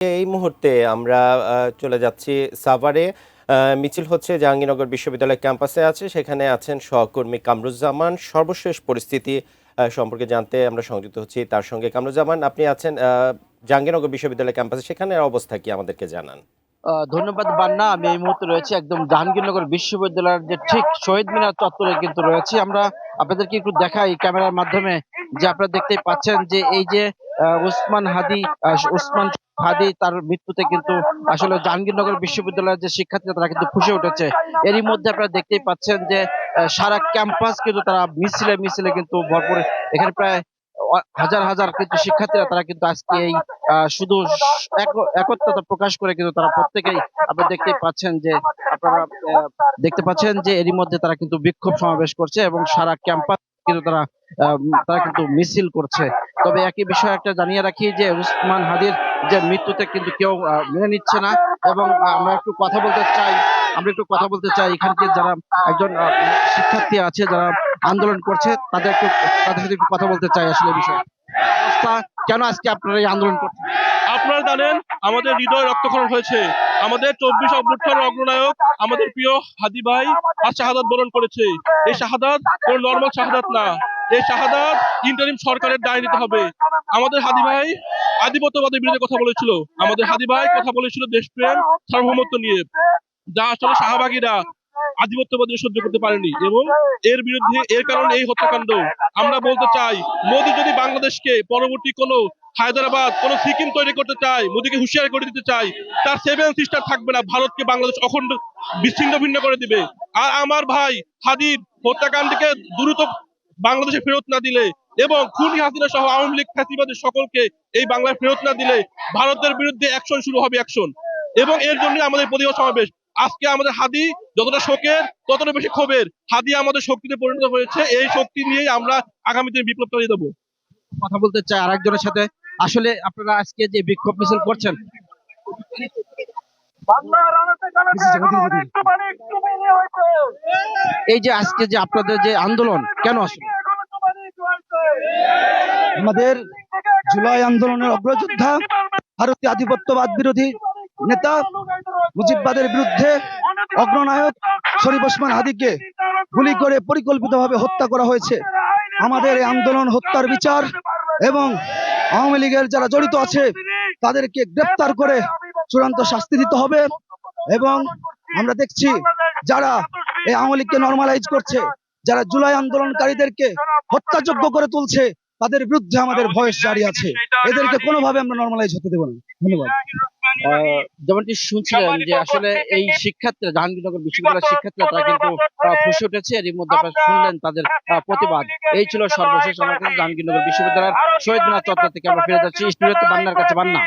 এই মুহূর্তে আমরা চলে যাচ্ছি সাভারে। মিছিল হচ্ছে জাহাঙ্গীরনগর বিশ্ববিদ্যালয় ক্যাম্পাসে আছে। সেখানে আছেন সহকর্মী কামরুজ্জামান। সর্বশেষ পরিস্থিতি সম্পর্কে জানতে আমরা সংযুক্ত হচ্ছি তার সঙ্গে। কামরুজ্জামান, আপনি আছেন জাহাঙ্গীরনগর বিশ্ববিদ্যালয় ক্যাম্পাসে। সেখানের অবস্থা কি আমাদেরকে জানান। ধন্যবাদ বান্না। আমি এই মুহূর্তে রয়েছি একদম জাহাঙ্গীরনগর বিশ্ববিদ্যালয়ের যে ঠিক শহীদ মিনার চত্বরে কিন্তু রয়েছি। আমরা আপনাদেরকে একটু দেখাই ক্যামেরার মাধ্যমে যে আপনারা দেখতেই পাচ্ছেন যে এই যে উসমান হাদি তার মৃত্যুতে কিন্তু আসলে জাহাঙ্গীরনগর বিশ্ববিদ্যালয়ের যে শিক্ষার্থীরা তারা কিন্তু ফুঁসে উঠেছে। এরই মধ্যে আপনারা দেখতেই পাচ্ছেন যে সারা ক্যাম্পাস কিন্তু তারা মিছিলে মিছিলে কিন্তু ভরপুর। এখানে প্রায় হাজার হাজার কিন্তু শিক্ষার্থীরা তারা কিন্তু আজকে এই শুধু একত্রতা প্রকাশ করে কিন্তু তারা প্রত্যেকেই আপনারা আপনারা দেখতে পাচ্ছেন যে এরই মধ্যে তারা কিন্তু বিক্ষোভ সমাবেশ করছে এবং সারা ক্যাম্পাস কিন্তু তারা কিন্তু মিছিল করছে। তবে একই বিষয় একটা জানিয়ে রাখি যে উসমান হাদির যে মৃত্যুতে কিন্তু কেউ মেনে নিচ্ছে না এবং আমরা একটু কথা বলতে চাই এখানকে যারা একজন শিক্ষার্থী আছে যারা আন্দোলন করছে তাদের সাথে একটু কথা বলতে চাই আসলে বিষয় অবস্থা কেন আজকে আপনারা এই আন্দোলন করছেন। আপনারা জানেন আমাদের হৃদয় রক্তক্ষরণ হয়েছে। আমাদের 24 অভ্যুত্থানের অগ্রনায়ক আমাদের প্রিয় হাদি ভাই আজ শাহাদাত বরণ করেছে। এই শাহাদাত কোন নরমাল শাহাদাত না, এই শাহাদাত ইন্টারিম সরকারের দায় নিতে হবে। আমাদের হাদি ভাই আধিপত্যবাদের বিরুদ্ধে কথা বলেছিল, আমাদের হাদি ভাই কথা বলেছিল দেশপ্রেম সার্বভৌমত্ব নিয়ে, যা আসলে শাহবাগীরা আধিপত্যবাদী সহ্য করতে পারেনি এবং এর কারণে এই হত্যাকাণ্ড। আমরা বলতে চাই মোদী যদি বাংলাদেশকে পরবর্তী কোনো হায়দ্রাবাদ কোন সিকিম তৈরি করতে চায়, মোদীকে হুঁশিয়ার করে দিতে চায়, তার 7 সিস্টার থাকবে না, ভারতকে বাংলাদেশ অখণ্ড বিচ্ছিন্ন ভিন্ন করে দিবে। আর আমার ভাই হাদির হত্যাকাণ্ডকে দ্রুত বাংলাদেশে ফেরত না দিলে এবং খুনি হাসিনা সহ আওয়ামী লীগ ফ্যাসিবাদের সকলকে এই বাংলায় ফেরত না দিলে ভারতের বিরুদ্ধে অ্যাকশন শুরু হবে, অ্যাকশন। এবং এর জন্য আমাদের প্রতিবাদ সমাবেশ। আজকে আমাদের হাদি যতটা শোকের ততটা বেশি ক্ষোভের। হাদি আমাদের শক্তিতে পরিণত হয়েছে, এই শক্তি নিয়ে আমরা আগামী দিনে বিপ্লব চালিয়ে দেবো। কথা বলতে চাই আরেকজনের সাথে। আসলে আপনারা আজকে যে বিক্ষোভ মিছিল করছেন, এই যে আজকে যে আপনাদের যে আন্দোলন কেন আসলে আমাদের জুলাই আন্দোলনের অগ্রযোদ্ধা ভারতীয় আধিপত্যবাদ বিরোধী নেতা মুজিববাদের বিরুদ্ধে অগ্রনায়ক শরীফ ওসমান হাদিকে গুলি করে পরিকল্পিতভাবে হত্যা করা হয়েছে। আমাদের এই আন্দোলন হত্যার বিচার এবং আওয়ামী লীগের যারা জড়িত আছে তাদেরকে গ্রেপ্তার করে চূড়ান্ত শাস্তি দিতে হবে। এবং আমরা দেখছি যারা এই আওয়ামী লীগকে নরমালাইজ করছে, যারা জুলাই আন্দোলনকারীদেরকে হত্যাযোগ্য করে তুলছে, তাদের বিরুদ্ধে আমাদের ভয়েস জারি আছে। এদেরকে কোনোভাবে আমরা নরমালাইজ হতে দেব না। ধন্যবাদ। যেমনটি শুনছিলেন যে আসলে এই শিক্ষার্থীরা জাহাঙ্গীরনগর বিশ্ববিদ্যালয়ের শিক্ষার্থীরা তারা কিন্তু ফুঁসে উঠেছে। এর মধ্যে আপনারা শুনলেন তাদের প্রতিবাদ। এই ছিল সর্বশেষ। আমরা কিন্তু জাহাঙ্গীরনগর বিশ্ববিদ্যালয়ের শহীদ মিনার চত্বর থেকে আমরা ফিরে যাচ্ছি স্টুডিওতে বান্নার কাছে। বান্না।